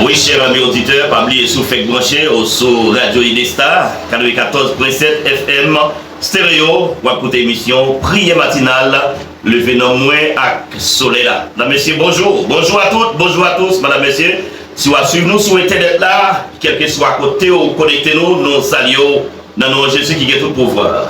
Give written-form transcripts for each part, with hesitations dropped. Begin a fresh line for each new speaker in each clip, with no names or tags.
Oui, chers amis auditeurs, pas oublier sous fait branché sur Radio Idestar, 94.7 FM, stéréo, ou écouter émission Prière matinale, le phénomène moins à soleil là. Madame, messieurs, bonjour. Bonjour à toutes, bonjour à tous, madame, messieurs. Si vous suivez nous, souhaitez d'être là, quel que soit à côté ou connectez-nous, nous saluons dans nos Jésus qui est tout pouvoir.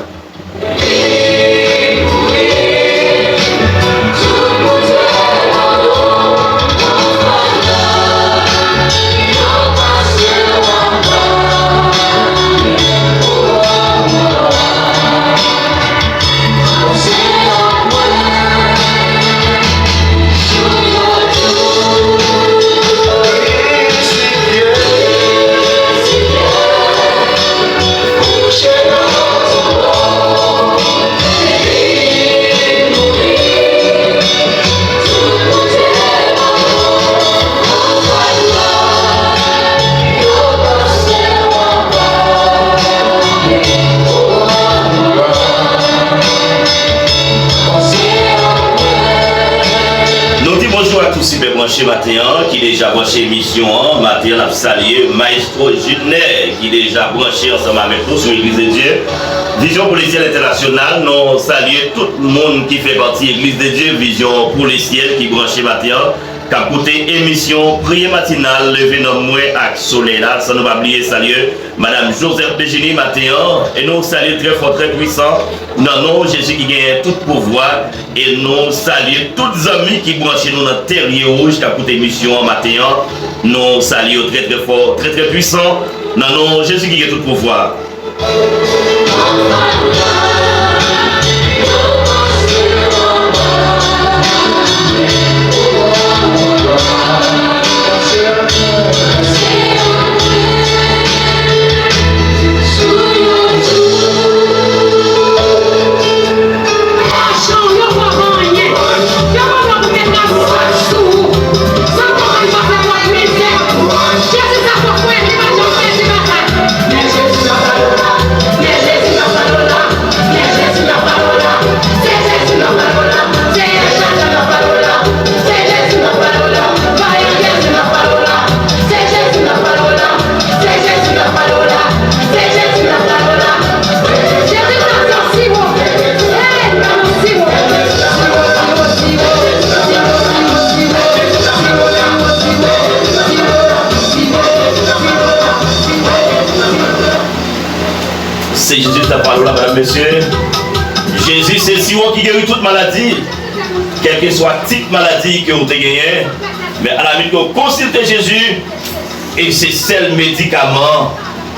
Super branché matin qui déjà branché émission matin a salué Maestro Gilner qui déjà branché ensemble avec nous sur l'Église de Dieu Vision Policière Internationale. Nous saluons tout le monde qui fait partie de l'Église de Dieu Vision Policière qui branché matin qui a écouté émission Prière matinale levé nos moins à soleil là sans nous pas oublier saluer Madame Joseph Bégini matin et nous saluons très fort très puissant non non Jésus qui gagne tout pouvoir et nous saluons tous les amis qui branchent nous dans Terrier Rouge qui a écouté émission matin nous saluons très très fort très très puissant non non Jésus qui gagne tout pouvoir. C'est Jésus ta parole là, madame, monsieur. Jésus, c'est le sirop qui guérit toute maladie, quelle que soit type maladie que vous avez gagné. Mais à la minute que vous consultez Jésus, et c'est seul médicament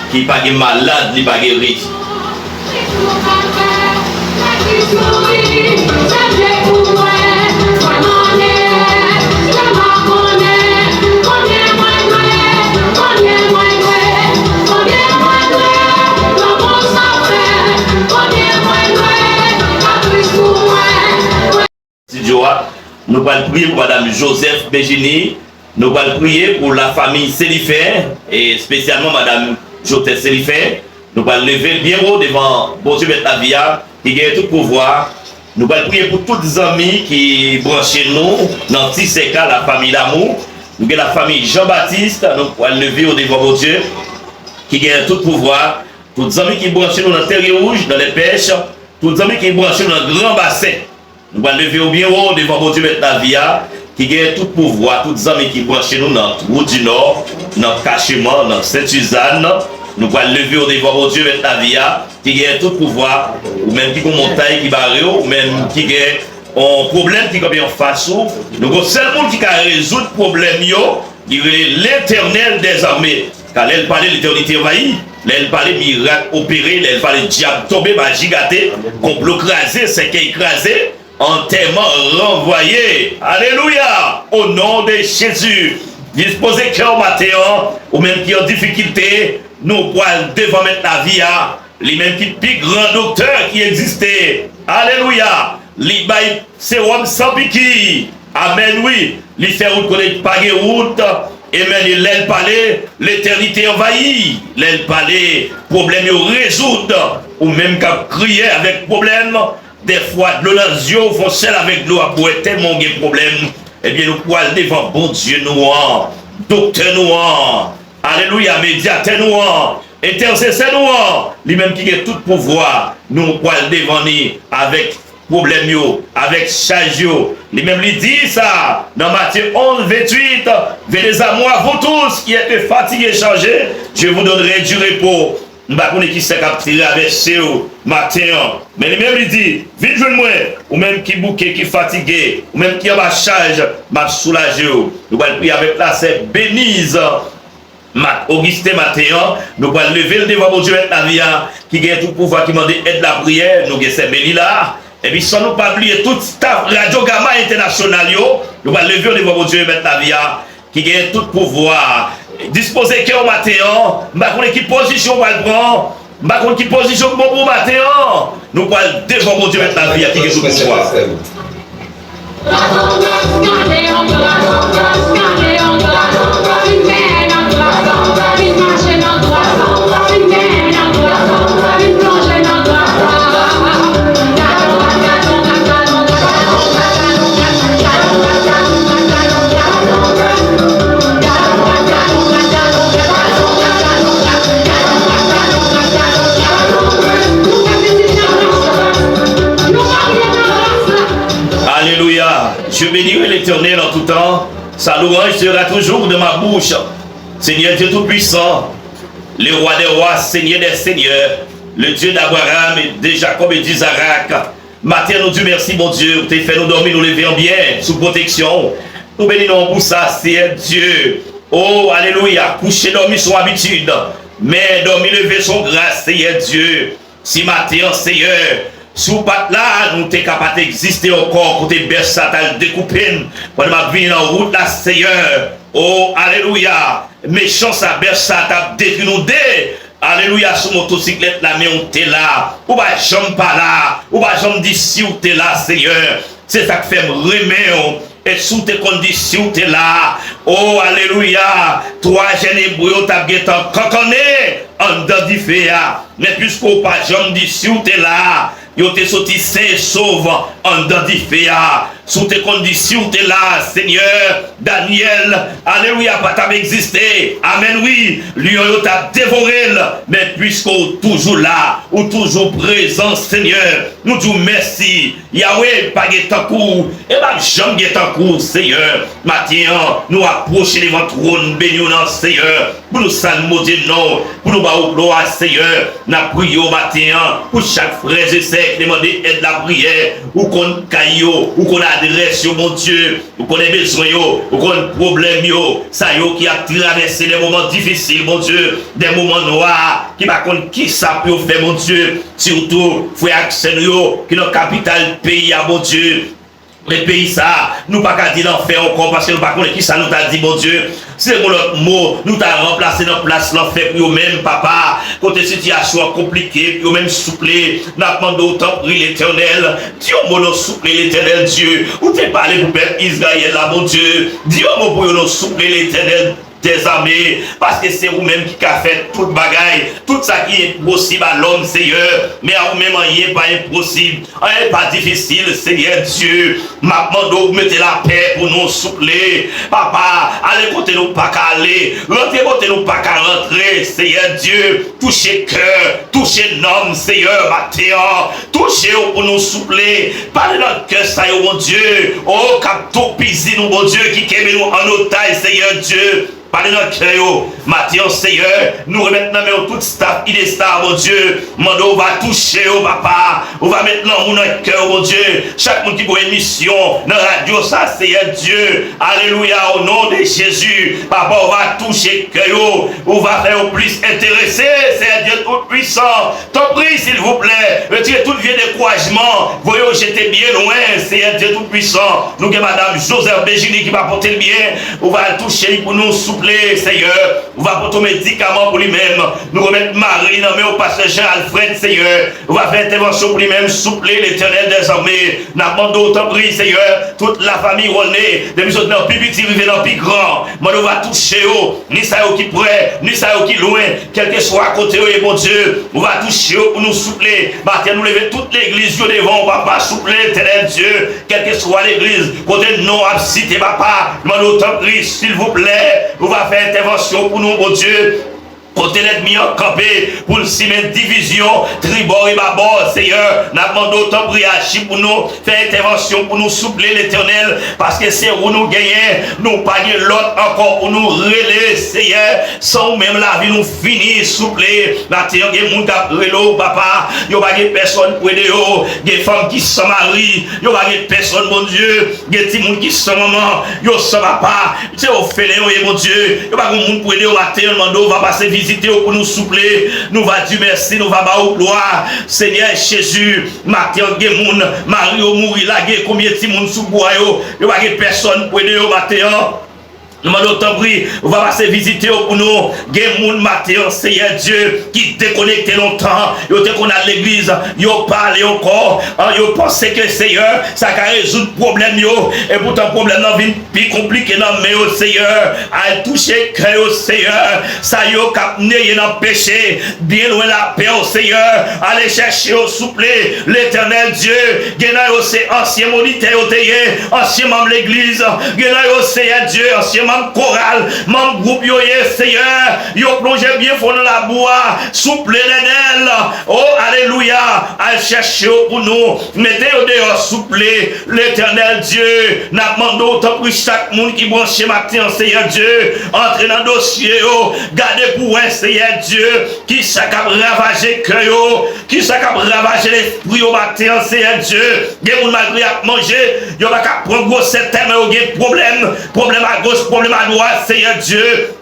qui n'est pas malade, qui n'est pas guéri. Nous allons prier pour Madame Joseph Bégini, nous allons prier pour la famille Sélifin et spécialement Madame Joseph Sélifin. Nous allons lever bien haut devant bon Dieu Betavia qui gagne tout pouvoir. Nous allons prier pour tous les amis qui branchent nous dans Tisseka, la famille d'amour. Nous avons la famille Jean-Baptiste, nous allons lever au devant bon Dieu qui gagne tout pouvoir. Tous les amis qui branchent nous dans Terre Rouge, dans les pêches, tous les amis qui branchent nous dans le grand bassin. Nous allons lever au bien haut devant mon Dieu Betavia qui gagne tout pouvoir, tous les amis qui branchent nous dans la route du Nord, dans le Cachement, dans Sainte-Suzanne. Nous allons lever au devant mon Dieu Betavia qui gagne tout pouvoir, ou même qui ont montagne qui barre, ou même qui gagne un problème qui est en face. Nous avons seul monde qui peut résoudre le problème, il est l'Éternel des armées. Car elle parlait de l'éternité envahie, elle parlait de miracle opéré, elle parlait de diable tombé, magie gâté, complot crasé, c'est qui écrasé. Enterrement renvoyé. Alléluia. Au nom de Jésus. Disposez cœur matin, ou même qui ont difficulté, nous pouvons devant mettre la vie à les mêmes qui plus grand docteur qui existait. Alléluia. Les bails sérum sans piqui. Amen, oui. Les faire route connaître pas de route. Et même l'aile parler, l'éternité envahie. L'aile parler, problème résoudre. Ou même qu'à crier avec problème. Des fois, de l'eau dans les yeux, foncelle avec l'eau à boire tellement de problèmes. Eh bien, nous pouvons aller devant bon Dieu noir. docteur nous, alléluia, médiateur nous, intercesseur nous, lui-même qui a tout pouvoir, nous pouvons devant nous avec problème, avec charge. Lui-même lui dit ça dans Matthieu 11, 28. Venez à moi, vous tous qui êtes fatigués et chargés, je vous donnerai du repos. Je ne sais pas qui s'est capturé avec ce matin. Mais lui-même lui dit, vite je moi, ou même qui bouquet, qui fatigué, ou même qui a ma charge, m'a soulagé. Nous allons prier avec la sœur Bénise. Augustin Mathéon, nous allons lever le devant mon Dieu la vie, qui a tout pouvoir, qui m'a dit aide la prière, nous avons béni là. Et puis sans nous pas oublier tout staff Radio Gamma International, nous allons lever le devant mon Dieu la vie, qui a tout pouvoir. Disposer que au Mathéon, qui position va le prendre, qui position pour Mathéon, nous allons devant mon Dieu la vie, qui a tout pouvoir. Alléluia. Je bénirai l'Éternel en tout temps. Sa louange sera toujours de ma bouche. Seigneur Dieu Tout-Puissant, le roi des rois, Seigneur des seigneurs, le Dieu d'Abraham et de Jacob et d'Isaac. Matin, nous Dieu merci, mon Dieu, tu as fait nous dormir, nous lever en bien, sous protection. Nous bénissons pour ça, Seigneur Dieu. Oh, alléluia, coucher, dormir son habitude, mais dormir, lever son grâce, Seigneur Dieu. Si matin, Seigneur, sous pat là, nous sommes capables d'exister encore pour te bercer, t'as découpé, pour ma vie en route là, Seigneur. Oh, alléluia, méchant ça berce, t'as détruit nous dé. Alléluia, sur motocyclette là, mais on t'est là. Ou bah, j'aime pas là. Ou bah, j'aime dire si on t'es là, Seigneur. C'est ça qui fait me remettre. Et sous tes conditions, t'es là. Oh, alléluia. Toi, jeune hébreu, t'as guetté en canconné. En dedans du fait. Mais puisqu'on pas, j'aime dire si on t'es là. Yo t'es sorti sain et sauve en dedans du fait. Sous tes conditions, t'es là, Seigneur. Daniel, alléluia, pas t'avais existé. Amen, oui. Lion, t'a dévoré. Mais puisqu'on toujours là, ou toujours présent, Seigneur, nous disons merci. Yahweh, pas guettant court. Et pas jamais guettant court, Seigneur. Maintenant, nous approchons devant le trône, bénis-nous, Seigneur. Pour nous salmodier, non. Pour nous battre gloire, Seigneur. Nous prions matin pour chaque frère et sœur qui demande aide la prière. Ou qu'on caillot, ou qu'on adresse, mon Dieu. Ou qu'on ait besoin, ou qu'on ait problème, ça qui a traversé des moments difficiles, mon Dieu. Des moments noirs, qui va contre qui ça peut faire, mon Dieu. Surtout, frère Axel, qui est dans la capitale pays, mon Dieu. Les pays ça, nous pas qu'à dire l'enfer encore parce que nous pas connaître qui ça nous t'a dit, mon Dieu. C'est mon autre mot, nous t'a remplacé dans place l'enfer pour eux-mêmes, papa. Côté situation compliquée, pour eux-mêmes souplés, n'a demandé autant pris l'Éternel. Dis au mot souplé l'Éternel Dieu. Où t'es parlé pour peuple Israël là, mon Dieu. Dis au mot pour nous souplé l'Éternel des armées, parce que c'est vous-même qui a fait toute bagaille, tout ça qui est possible à l'homme, Seigneur, mais à vous-même, rien n'est pas impossible, rien n'est pas difficile, Seigneur Dieu. Maintenant, vous mettez la paix pour nous soupler, papa, allez côté nous pas qu'à aller, rentrez côté nous pas qu'à rentrer, Seigneur Dieu, touchez cœur, touchez l'homme, Seigneur, matin, touchez pour nous soupler, parlez notre cœur, ça y est, mon Dieu, oh, capto pisi nous, mon Dieu, qui aime nous en otage, Seigneur Dieu. Parlez notre cœur, Matthieu, Seigneur, nous remettons dans tout staff, il est star, mon Dieu. Mando, on va toucher, oh papa. On va mettre dans notre cœur, mon Dieu. Chaque monde qui voit une mission dans la radio, ça, Seigneur Dieu. Alléluia, au nom de Jésus. Papa, on va toucher le cœur. On va faire au plus intéressé, Seigneur Dieu tout-puissant. T'en prie, s'il vous plaît. Retirez tout vieux découragement. Voyons, j'étais bien loin, Seigneur Dieu tout-puissant. Nous, Madame Joseph Bégini qui va porter le bien. On va toucher pour nous souffler. Seigneur, on va porter un médicament pour lui-même. Nous remettre Marie dans le pasteur Jean-Alfred, Seigneur. On va faire intervention pour lui-même, soupler l'Éternel des armées. N'a pas d'autre prise, Seigneur, toute la famille René, depuis que dans petit, arrivé dans plus grand, moi nous va toucher, ni ça qui près, ni ça qui loin, quel que soit à côté, mon Dieu, on va toucher pour nous soupler. Matin, nous lever toute l'église devant, papa, soupler, éternel Dieu, quelle que soit l'église, côté non absité, papa, nous t'en prie, s'il vous plaît, on va faire intervention pour nous, mon Dieu. Côté l'ennemi en campé pour le mettre division, tribord et babord, Seigneur, nous demandons autant prière pour nous, faire intervention pour nous soupler l'éternel, parce que c'est où nous gagnons, nous pas l'autre encore pour nous relayer, Seigneur, sans même la vie nous finir, soupler, maintenant, il y a des gens qui ont papa, il n'y a pas de personne pour aider, il y a des femmes qui sont mariées, il n'y a pas de personne, mon Dieu, il y a des gens qui sont maman, il y a des papa, c'est au félin, mon Dieu, il n'y a pas de monde pour aider au matin, on va passer visiter pour nous soupler, nous va dire merci, nous va bas gloire, Seigneur Jésus, matin, il Mario mourir là, combien de monde sous bois, il n'y a pas de personne pour aider au matin. Nous demandons autant pris, on va passer visiter pour nous. Il y a des gens matin, Seigneur Dieu, qui déconnecté longtemps. Ils ont qu'on a l'église, ils ont parlé encore. Ils ont pensé que Seigneur, ça va résoudre le problème. Et pourtant, le problème est plus compliqué. Mais au Seigneur, à toucher le cœur au Seigneur, ça y est capné dans le péché. Bien loin la paix au Seigneur. Allez chercher au souple l'éternel Dieu. Il y a aussi ancien moniteur, ancien membre de l'église. Il y a aussi Seigneur Dieu, ancien membre choral, membre groupe, Seigneur, yo plongé bien fond dans la bois, souple l'ailes. Oh, alléluia, à chercher pour nous, mettez-au dehors, souple l'éternel Dieu. N'a demandé autant pour chaque monde qui branche matin, Seigneur Dieu, entre dans le dossier, gardez pour un Seigneur Dieu, qui s'accap ravager cœur, qui s'accap ravager l'esprit au matin, Seigneur Dieu. Des gens malgré à manger, yo va prendre gros certains, mais il y a problème à gauche, problème à droite, Seigneur Dieu.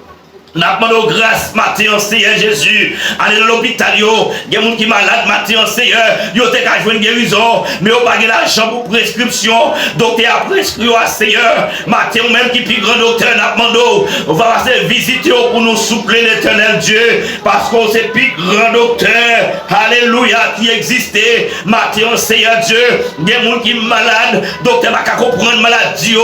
Nous demandons grâce matin, Seigneur Jésus. Allez dans l'hôpital, il y a des gens qui sont malades matin, Seigneur. Ils ont joué une guérison, mais ils n'ont pas l'argent pour prescription. Docteur a prescrit à Seigneur. Matin, même qui est plus grand docteur, nous demandons, on va passer visiter pour nous soupler l'éternel Dieu. Parce qu'on c'est plus grand docteur, alléluia, qui existait. Matin, Seigneur Dieu, il y a des gens qui sont malades. Docteur n'a qu'à comprendre la maladie.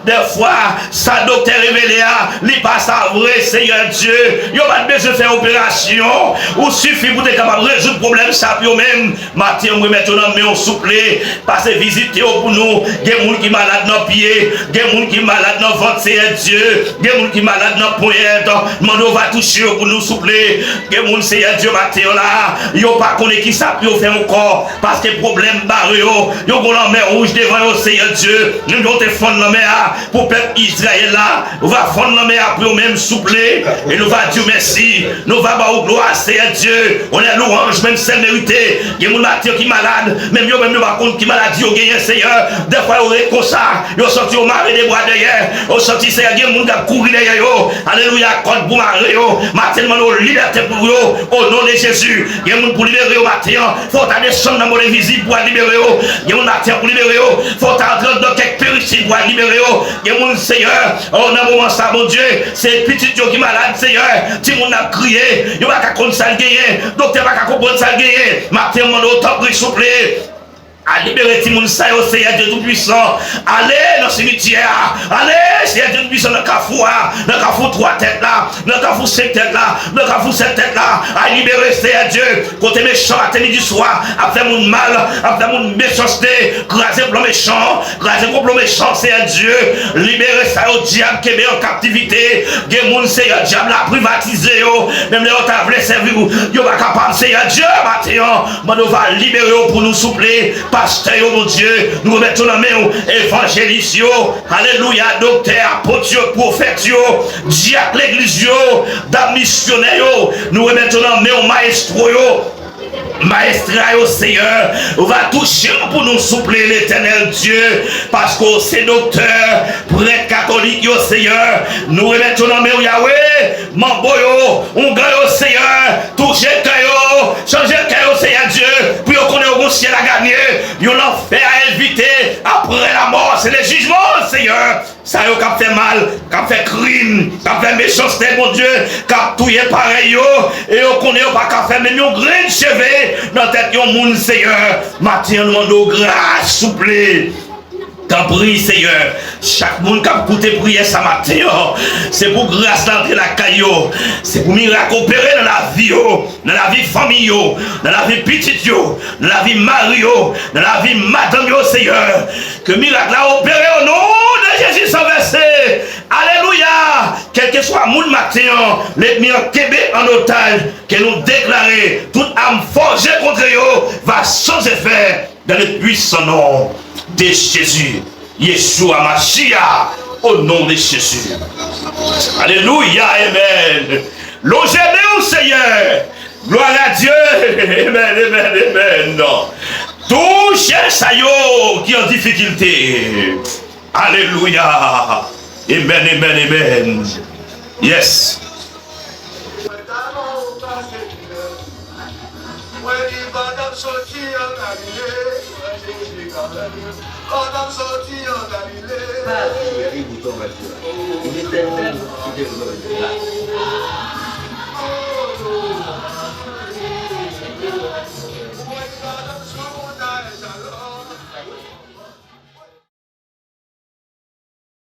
Des fois, ça docteur révélé, il passe à vrai, Seigneur Dieu, il n'y a pas besoin de faire opération, ou suffit pour être capable de résoudre le problème, ça peut même. Matin, on remet dans main souple, passer visiter pour nous. Il y a des gens qui sont malades dans le pied, il y a des gens qui sont malades dans le ventre, Seigneur Dieu, il y a des gens qui sont malades dans le poignet, on va toucher pour nous souple. Il y a des gens, Seigneur Dieu, matin là, ils n'ont pas connu qui ça peut faire encore, parce que le problème barré, ils ont la mer rouge devant eux, Seigneur Dieu, nous devons te fondre la mer pour le peuple Israël là, on va fondre la mer pour eux-mêmes souple. Et nous va dire merci, nous va au gloire, Seigneur Dieu. On est louange, même celle méritée. Il y a des gens qui sont malades, même eux, même nous par contre qui maladie, ils ont gagné, Seigneur. Des fois, ils ont comme ça, ils ont sorti au mari des bras derrière, ils ont sorti, Seigneur, il y a des gens qui ont couru derrière eux. Alléluia, compte pour mari, matin, nous liberté pour eux, au nom de Jésus. Il y a des gens pour libérer au matin, il faut descendre dans le visible pour libérer eux. Il y a des gens pour libérer eux, il faut entrer dans quelques péricides pour libérer eux. Il y a des gens, Seigneur, on a un moment ça, mon Dieu, c'est petit qui malade, Seigneur. Si on a crié, il va pas comprendre ça gagner. Docteur va pas comprendre ça gagner. Matin, on a autant pris souple. À libérer tout le monde, ça, Seigneur Dieu Tout-Puissant. Allez dans le cimetière. Allez, Seigneur Dieu Tout-Puissant, dans le carrefour, dans le carrefour 3 têtes là, dans le carrefour 5 têtes là, dans le carrefour 7 têtes là. À libérer, Seigneur Dieu. Côté méchant, à midi soir, après mon mal, après mon méchanceté, graser pour le méchant, graser pour le méchant, Seigneur Dieu. Libérer ça au diable qui est en captivité. Des gens, Seigneur Diable, l'a privatisé. Même les autres voulaient servir. Ils sont pas capables, Seigneur Dieu, maintenant. On va libérer pour nous soupler. Pasteur, mon Dieu, nous remettons la main évangéliste, alléluia, docteur, apôtre, prophète, diacre, l'église, dame missionnaire, nous remettons la main au maestro, Maestra au Seigneur, on va toucher pour nous soupler l'éternel Dieu, parce que c'est docteur, prêtre catholique au Seigneur, nous remettons la main au Yahweh, mon boyo, on gagne au Seigneur, toucher le cœur, changer le cœur au Seigneur Dieu, puis on connaît au ciel à gagner, on l'enfer à éviter, après la mort, c'est le jugement, Seigneur. Ça y est, qui fait mal, qui fait crime, qui fait méchanceté, mon Dieu, qui a touillé pareil, et on connaît pas qu'à faire, mais nous grain de cheveux dans la tête de mon Seigneur. Matin, nous demandons grâce, souple. Quand prie, Seigneur, chaque monde qui a écouté prier ce matin, c'est pour grâce d'entrer la caillou, c'est pour miracle opérer dans la vie, dans la vie famille, dans la vie petite, dans la vie Mario, dans la vie madame, Seigneur, que miracle a opéré au nom de Jésus sans verset. Alléluia. Quel que soit mon matin, l'ennemi en Québec en otage, que nous déclarer toute âme forgée contre eux va sans effet dans le puissant nom de Jésus. Yeshua Mashiach, au nom de Jésus. Alléluia, amen. Logez-nous, Seigneur. Gloire à Dieu. Amen, amen, amen. Touchez ça qui est en difficulté. Alléluia. Amen, amen, amen. Yes.